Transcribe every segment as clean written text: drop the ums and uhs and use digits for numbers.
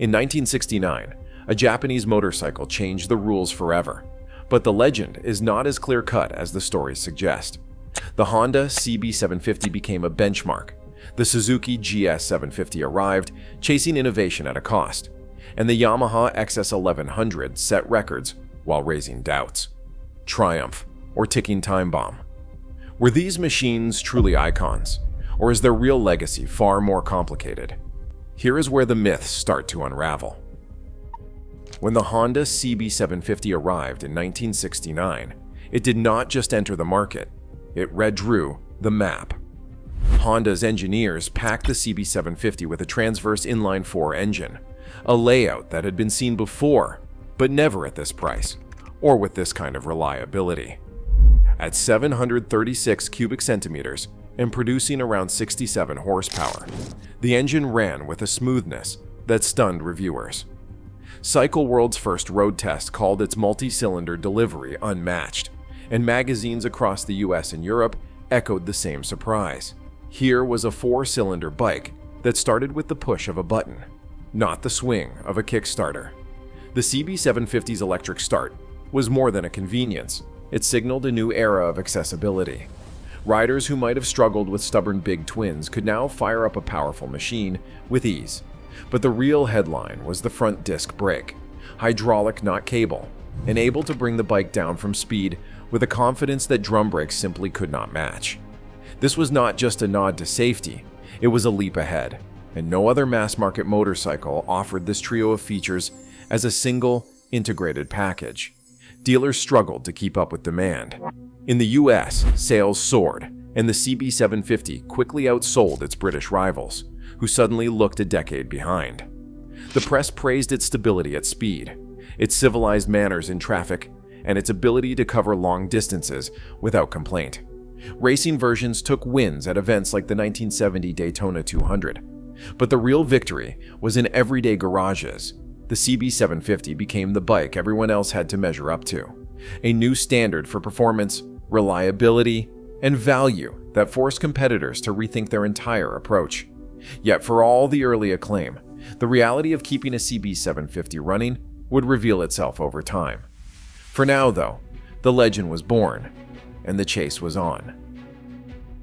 In 1969, a Japanese motorcycle changed the rules forever, but the legend is not as clear-cut as the stories suggest. The Honda CB750 became a benchmark, the Suzuki GS750 arrived, chasing innovation at a cost, and the Yamaha XS1100 set records while raising doubts. Triumph, or ticking time bomb? Were these machines truly icons, or is their real legacy far more complicated? Here is where the myths start to unravel. When the Honda CB750 arrived in 1969, it did not just enter the market, it redrew the map. Honda's engineers packed the CB750 with a transverse inline-4 engine, a layout that had been seen before, but never at this price, or with this kind of reliability. At 736 cubic centimeters and producing around 67 horsepower, the engine ran with a smoothness that stunned reviewers. Cycle World's first road test called its multi-cylinder delivery unmatched, and magazines across the US and Europe echoed the same surprise. Here was a 4-cylinder bike that started with the push of a button, not the swing of a Kickstarter. The CB750's electric start was more than a convenience. It signaled a new era of accessibility. Riders who might have struggled with stubborn big twins could now fire up a powerful machine with ease. But the real headline was the front disc brake, hydraulic not cable, and able to bring the bike down from speed with a confidence that drum brakes simply could not match. This was not just a nod to safety, it was a leap ahead, and no other mass-market motorcycle offered this trio of features as a single, integrated package. Dealers struggled to keep up with demand. In the US, sales soared, and the CB750 quickly outsold its British rivals, who suddenly looked a decade behind. The press praised its stability at speed, its civilized manners in traffic, and its ability to cover long distances without complaint. Racing versions took wins at events like the 1970 Daytona 200. But the real victory was in everyday garages. The CB750 became the bike everyone else had to measure up to, a new standard for performance, reliability, and value that forced competitors to rethink their entire approach. Yet for all the early acclaim, the reality of keeping a CB750 running would reveal itself over time. For now, though, the legend was born, and the chase was on.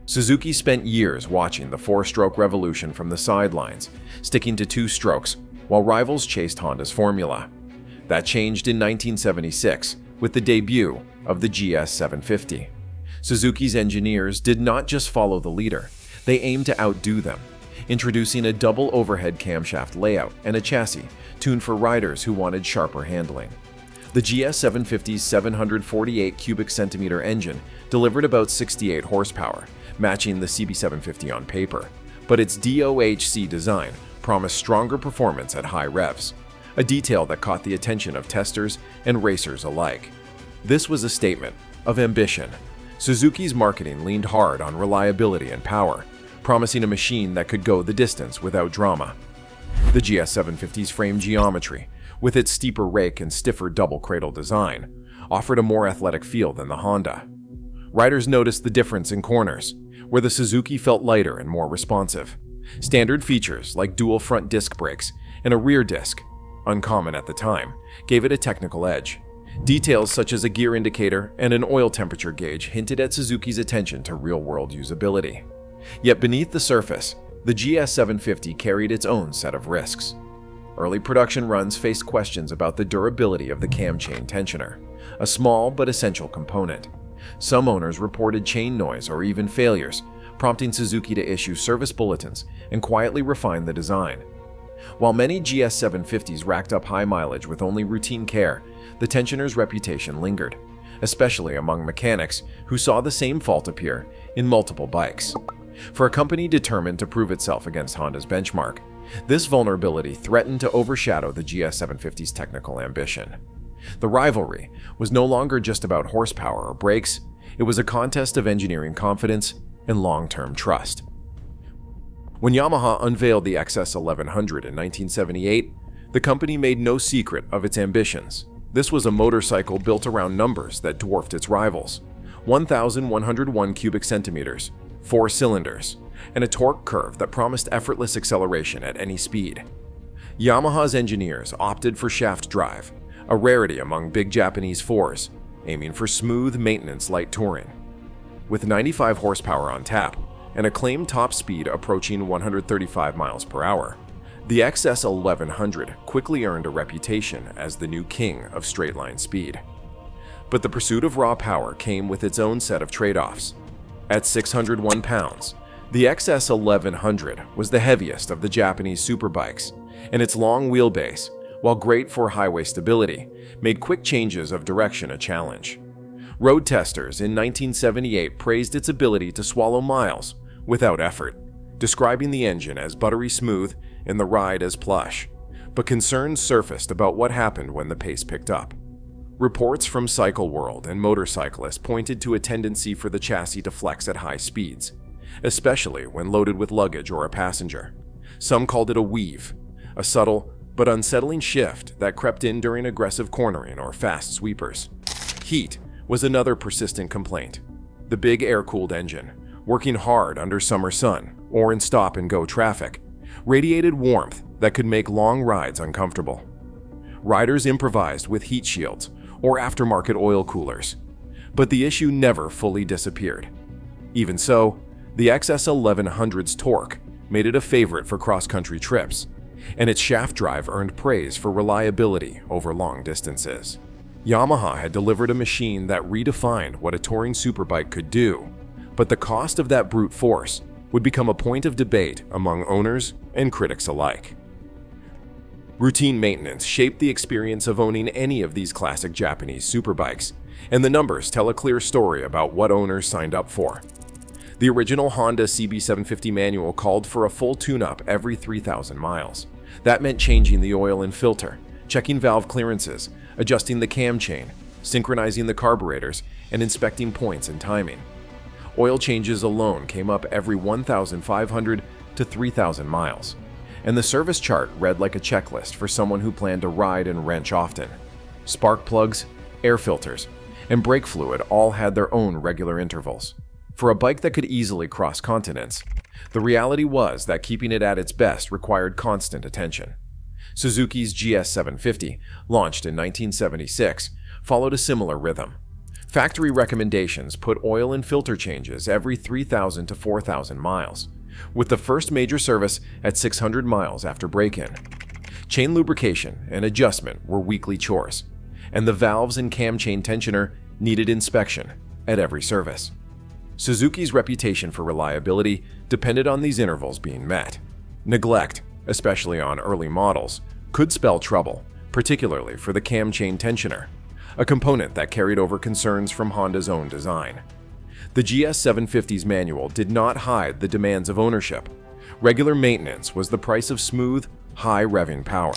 Suzuki spent years watching the 4-stroke revolution from the sidelines, sticking to 2 strokes, while rivals chased Honda's formula. That changed in 1976 with the debut of the GS750. Suzuki's engineers did not just follow the leader, they aimed to outdo them, introducing a double overhead camshaft layout and a chassis tuned for riders who wanted sharper handling. The GS750's 748 cubic centimeter engine delivered about 68 horsepower, matching the CB750 on paper, but its DOHC design promised stronger performance at high revs, a detail that caught the attention of testers and racers alike. This was a statement of ambition. Suzuki's marketing leaned hard on reliability and power, promising a machine that could go the distance without drama. The GS750's frame geometry, with its steeper rake and stiffer double cradle design, offered a more athletic feel than the Honda. Riders noticed the difference in corners, where the Suzuki felt lighter and more responsive. Standard features like dual front disc brakes and a rear disc, uncommon at the time, gave it a technical edge. Details such as a gear indicator and an oil temperature gauge hinted at Suzuki's attention to real-world usability. Yet beneath the surface, the GS750 carried its own set of risks. Early production runs faced questions about the durability of the cam chain tensioner, a small but essential component. Some owners reported chain noise or even failures, prompting Suzuki to issue service bulletins and quietly refine the design. While many GS750s racked up high mileage with only routine care, the tensioner's reputation lingered, especially among mechanics who saw the same fault appear in multiple bikes. For a company determined to prove itself against Honda's benchmark, this vulnerability threatened to overshadow the GS750's technical ambition. The rivalry was no longer just about horsepower or brakes, it was a contest of engineering confidence and long-term trust. When Yamaha unveiled the XS1100 in 1978, the company made no secret of its ambitions. This was a motorcycle built around numbers that dwarfed its rivals: 1,101 cubic centimeters, 4 cylinders, and a torque curve that promised effortless acceleration at any speed. Yamaha's engineers opted for shaft drive, a rarity among big Japanese fours, aiming for smooth maintenance light touring. With 95 horsepower on tap and a claimed top speed approaching 135 miles per hour, the XS1100 quickly earned a reputation as the new king of straight-line speed. But the pursuit of raw power came with its own set of trade-offs. At 601 pounds, the XS1100 was the heaviest of the Japanese superbikes, and its long wheelbase, while great for highway stability, made quick changes of direction a challenge. Road testers in 1978 praised its ability to swallow miles without effort, describing the engine as buttery smooth and the ride as plush, but concerns surfaced about what happened when the pace picked up. Reports from Cycle World and motorcyclists pointed to a tendency for the chassis to flex at high speeds, especially when loaded with luggage or a passenger. Some called it a weave, a subtle but unsettling shift that crept in during aggressive cornering or fast sweepers. Heat was another persistent complaint. The big air-cooled engine, working hard under summer sun or in stop-and-go traffic, radiated warmth that could make long rides uncomfortable. Riders improvised with heat shields or aftermarket oil coolers, but the issue never fully disappeared. Even so, the XS1100's torque made it a favorite for cross-country trips, and its shaft drive earned praise for reliability over long distances. Yamaha had delivered a machine that redefined what a touring superbike could do, but the cost of that brute force would become a point of debate among owners and critics alike. Routine maintenance shaped the experience of owning any of these classic Japanese superbikes, and the numbers tell a clear story about what owners signed up for. The original Honda CB750 manual called for a full tune-up every 3,000 miles. That meant changing the oil and filter, checking valve clearances, adjusting the cam chain, synchronizing the carburetors, and inspecting points and timing. Oil changes alone came up every 1,500 to 3,000 miles, and the service chart read like a checklist for someone who planned to ride and wrench often. Spark plugs, air filters, and brake fluid all had their own regular intervals. For a bike that could easily cross continents, the reality was that keeping it at its best required constant attention. Suzuki's GS750, launched in 1976, followed a similar rhythm. Factory recommendations put oil and filter changes every 3,000 to 4,000 miles, with the first major service at 600 miles after break-in. Chain lubrication and adjustment were weekly chores, and the valves and cam chain tensioner needed inspection at every service. Suzuki's reputation for reliability depended on these intervals being met. Neglect, especially on early models, could spell trouble, particularly for the cam chain tensioner, a component that carried over concerns from Honda's own design. The GS750's manual did not hide the demands of ownership. Regular maintenance was the price of smooth, high-revving power.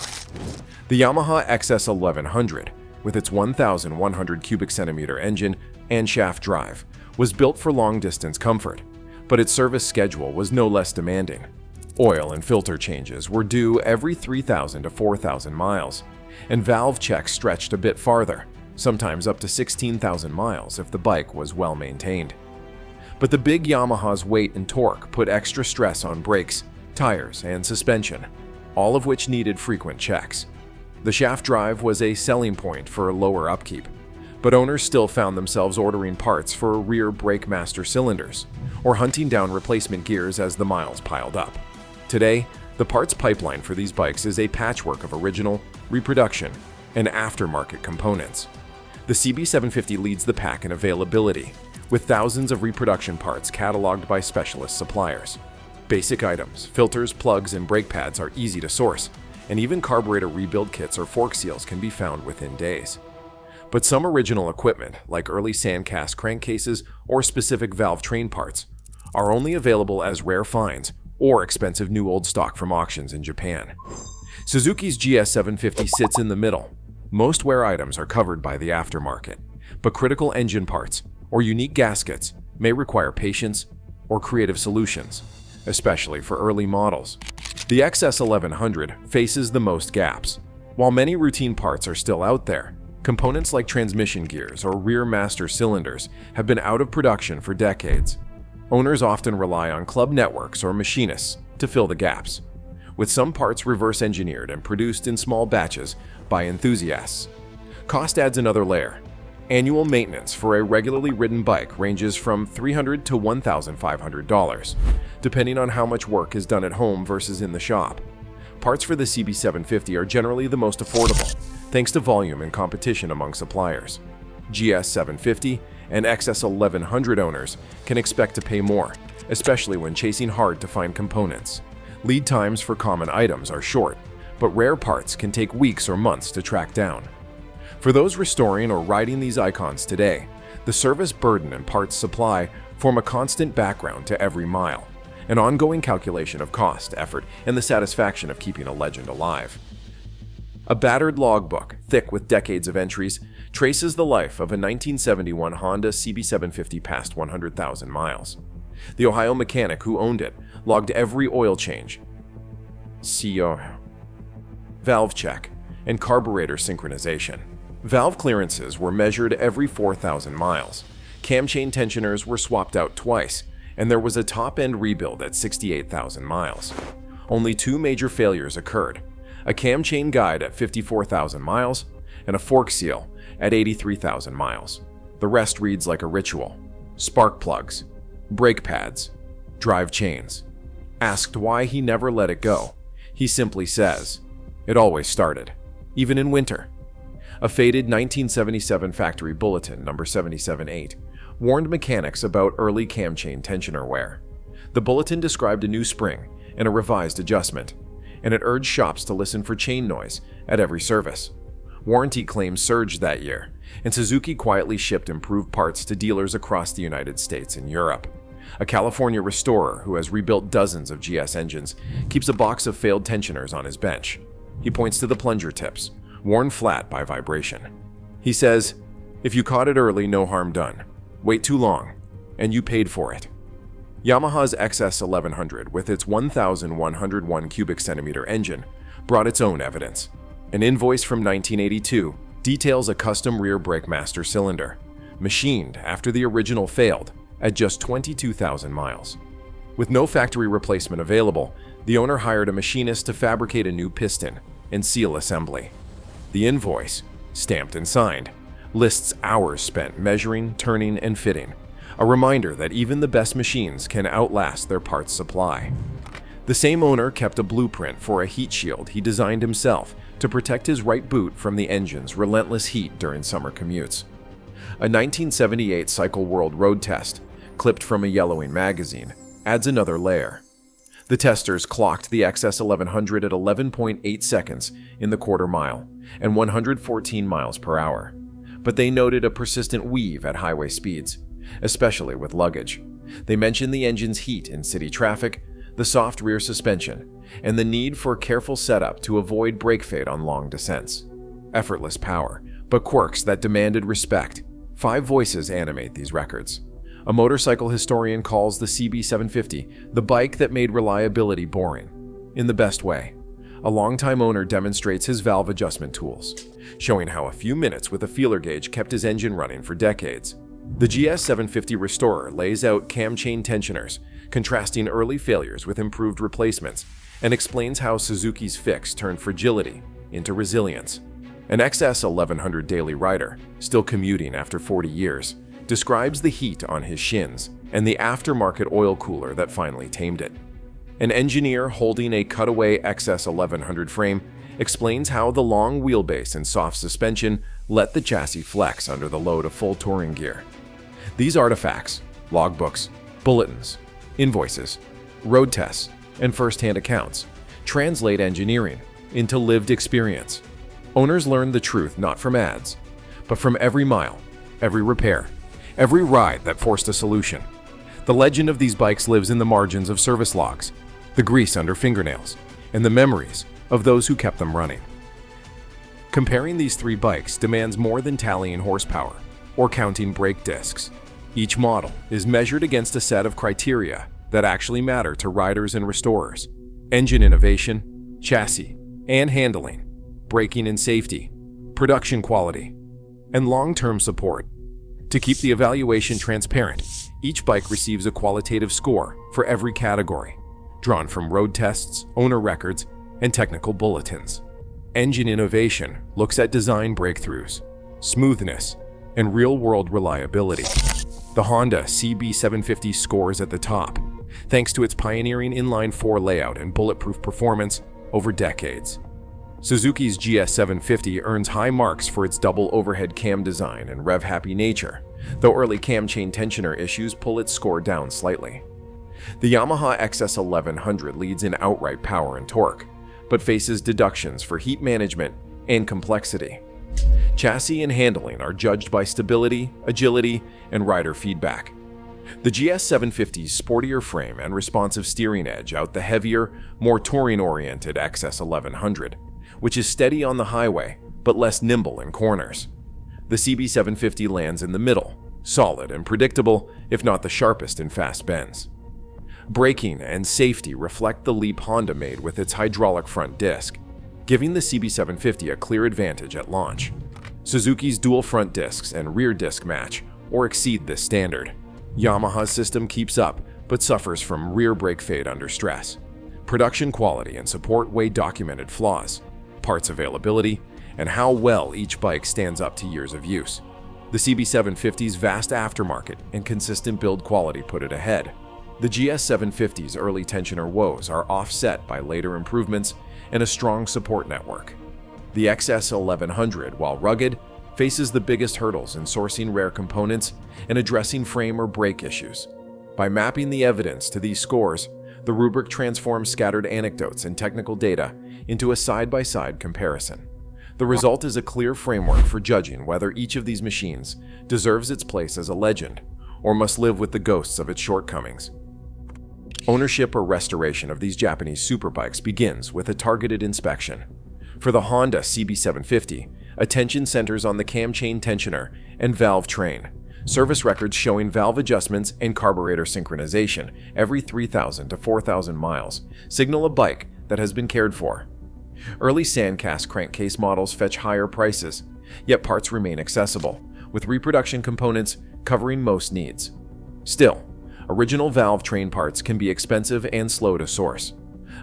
The Yamaha XS1100, with its 1,100 cubic centimeter engine and shaft drive, was built for long-distance comfort, but its service schedule was no less demanding. Oil and filter changes were due every 3,000 to 4,000 miles, and valve checks stretched a bit farther, sometimes up to 16,000 miles if the bike was well maintained. But the big Yamaha's weight and torque put extra stress on brakes, tires, and suspension, all of which needed frequent checks. The shaft drive was a selling point for lower upkeep, but owners still found themselves ordering parts for rear brake master cylinders or hunting down replacement gears as the miles piled up. Today, the parts pipeline for these bikes is a patchwork of original, reproduction, and aftermarket components. The CB750 leads the pack in availability, with thousands of reproduction parts cataloged by specialist suppliers. Basic items, filters, plugs, and brake pads are easy to source, and even carburetor rebuild kits or fork seals can be found within days. But some original equipment, like early sandcast crankcases or specific valve train parts, are only available as rare finds or expensive new old stock from auctions in Japan. Suzuki's GS750 sits in the middle. Most wear items are covered by the aftermarket, but critical engine parts or unique gaskets may require patience or creative solutions, especially for early models. The XS1100 faces the most gaps. While many routine parts are still out there, components like transmission gears or rear master cylinders have been out of production for decades. Owners often rely on club networks or machinists to fill the gaps. with some parts reverse-engineered and produced in small batches by enthusiasts. Cost adds another layer. Annual maintenance for a regularly ridden bike ranges from $300 to $1,500, depending on how much work is done at home versus in the shop. Parts for the CB750 are generally the most affordable, thanks to volume and competition among suppliers. GS750 and XS1100 owners can expect to pay more, especially when chasing hard to find components. Lead times for common items are short, but rare parts can take weeks or months to track down. For those restoring or riding these icons today, the service burden and parts supply form a constant background to every mile, an ongoing calculation of cost, effort, and the satisfaction of keeping a legend alive. A battered logbook, thick with decades of entries, traces the life of a 1971 Honda CB750 past 100,000 miles. The Ohio mechanic who owned it logged every oil change, valve check, and carburetor synchronization. Valve clearances were measured every 4,000 miles. Cam chain tensioners were swapped out twice, and there was a top-end rebuild at 68,000 miles. Only two major failures occurred: a cam chain guide at 54,000 miles and a fork seal at 83,000 miles. The rest reads like a ritual. Spark plugs, brake pads, drive chains. Asked why he never let it go, he simply says, "It always started, even in winter." A faded 1977 factory bulletin, number 778, warned mechanics about early cam chain tensioner wear. The bulletin described a new spring and a revised adjustment, and it urged shops to listen for chain noise at every service. Warranty claims surged that year, and Suzuki quietly shipped improved parts to dealers across the United States and Europe. A California restorer who has rebuilt dozens of GS engines keeps a box of failed tensioners on his bench. He points to the plunger tips, worn flat by vibration. He says, "If you caught it early, no harm done. Wait too long, and you paid for it." Yamaha's XS1100, with its 1,101 cubic centimeter engine, brought its own evidence. An invoice from 1982 details a custom rear brake master cylinder, machined after the original failed at just 22,000 miles. With no factory replacement available, the owner hired a machinist to fabricate a new piston and seal assembly. The invoice, stamped and signed, lists hours spent measuring, turning, and fitting, a reminder that even the best machines can outlast their parts supply. The same owner kept a blueprint for a heat shield he designed himself to protect his right boot from the engine's relentless heat during summer commutes. A 1978 Cycle World road test, clipped from a yellowing magazine, adds another layer. The testers clocked the XS1100 at 11.8 seconds in the quarter mile and 114 miles per hour, but they noted a persistent weave at highway speeds, especially with luggage. They mentioned the engine's heat in city traffic, the soft rear suspension, and the need for careful setup to avoid brake fade on long descents. Effortless power, but quirks that demanded respect. 5 voices animate these records. A motorcycle historian calls the CB750 the bike that made reliability boring, in the best way. A longtime owner demonstrates his valve adjustment tools, showing how a few minutes with a feeler gauge kept his engine running for decades. The GS750 restorer lays out cam chain tensioners, contrasting early failures with improved replacements, and explains how Suzuki's fix turned fragility into resilience. An XS1100 daily rider, still commuting after 40 years, describes the heat on his shins and the aftermarket oil cooler that finally tamed it. An engineer holding a cutaway XS1100 frame explains how the long wheelbase and soft suspension let the chassis flex under the load of full touring gear. These artifacts, logbooks, bulletins, invoices, road tests, and first-hand accounts translate engineering into lived experience. Owners learn the truth not from ads, but from every mile, every repair, every ride that forced a solution. The legend of these bikes lives in the margins of service logs, the grease under fingernails, and the memories of those who kept them running. Comparing these 3 bikes demands more than tallying horsepower or counting brake discs. Each model is measured against a set of criteria that actually matter to riders and restorers: engine innovation, chassis and handling, braking and safety, production quality, and long-term support. To keep the evaluation transparent, each bike receives a qualitative score for every category. drawn from road tests, owner records, and technical bulletins. Engine innovation looks at design breakthroughs, smoothness, and real-world reliability. The Honda CB750 scores at the top, thanks to its pioneering inline-4 layout and bulletproof performance over decades. Suzuki's GS750 earns high marks for its double overhead cam design and rev-happy nature, though early cam chain tensioner issues pull its score down slightly. The Yamaha XS1100 leads in outright power and torque, but faces deductions for heat management and complexity. Chassis and handling are judged by stability, agility, and rider feedback. The GS750's sportier frame and responsive steering edge out the heavier, more touring-oriented XS1100, which is steady on the highway but less nimble in corners. The CB750 lands in the middle, solid and predictable, if not the sharpest in fast bends. Braking and safety reflect the leap Honda made with its hydraulic front disc, giving the CB750 a clear advantage at launch. Suzuki's dual front discs and rear disc match or exceed this standard. Yamaha's system keeps up but suffers from rear brake fade under stress. Production quality and support weigh documented flaws, parts availability, and how well each bike stands up to years of use. The CB750's vast aftermarket and consistent build quality put it ahead. The GS750's early tensioner woes are offset by later improvements and a strong support network. The XS1100, while rugged, faces the biggest hurdles in sourcing rare components and addressing frame or brake issues. By mapping the evidence to these scores, the rubric transforms scattered anecdotes and technical data into a side-by-side comparison. The result is a clear framework for judging whether each of these machines deserves its place as a legend or must live with the ghosts of its shortcomings. Ownership or restoration of these Japanese superbikes begins with a targeted inspection. For the Honda CB750, attention centers on the cam chain tensioner and valve train. Service records showing valve adjustments and carburetor synchronization every 3,000 to 4,000 miles signal a bike that has been cared for. Early sandcast crankcase models fetch higher prices, yet parts remain accessible, with reproduction components covering most needs. Still, original valve train parts can be expensive and slow to source.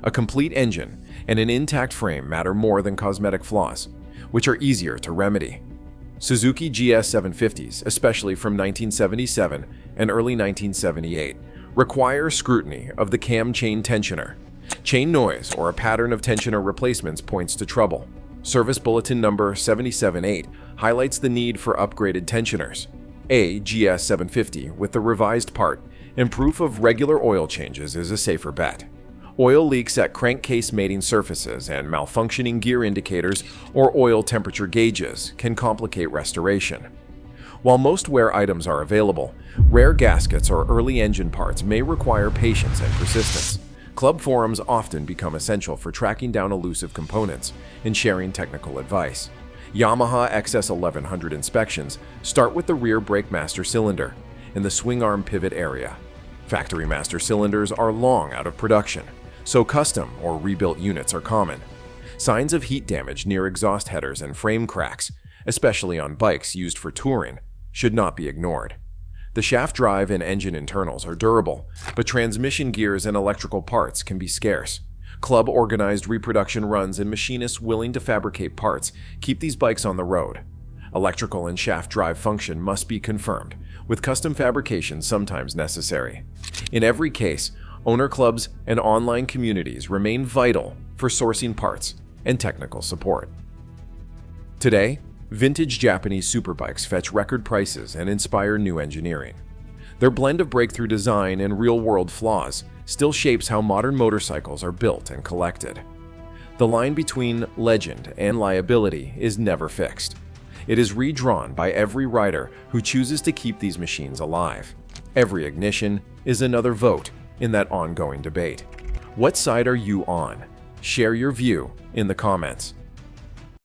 A complete engine and an intact frame matter more than cosmetic flaws, which are easier to remedy. Suzuki GS750s, especially from 1977 and early 1978, require scrutiny of the cam chain tensioner. Chain noise or a pattern of tensioner replacements points to trouble. Service Bulletin number 778 highlights the need for upgraded tensioners. A GS750 with the revised part and proof of regular oil changes is a safer bet. Oil leaks at crankcase mating surfaces and malfunctioning gear indicators or oil temperature gauges can complicate restoration. While most wear items are available, rare gaskets or early engine parts may require patience and persistence. Club forums often become essential for tracking down elusive components and sharing technical advice. Yamaha XS1100 inspections start with the rear brake master cylinder and the swing arm pivot area. Factory master cylinders are long out of production, so custom or rebuilt units are common. Signs of heat damage near exhaust headers and frame cracks, especially on bikes used for touring, should not be ignored. The shaft drive and engine internals are durable, but transmission gears and electrical parts can be scarce. Club-organized reproduction runs and machinists willing to fabricate parts keep these bikes on the road. Electrical and shaft drive function must be confirmed, with custom fabrication sometimes necessary. In every case, owner clubs and online communities remain vital for sourcing parts and technical support. Today, vintage Japanese superbikes fetch record prices and inspire new engineering. Their blend of breakthrough design and real-world flaws still shapes how modern motorcycles are built and collected. The line between legend and liability is never fixed. It is redrawn by every rider who chooses to keep these machines alive. Every ignition is another vote in that ongoing debate. What side are you on? Share your view in the comments.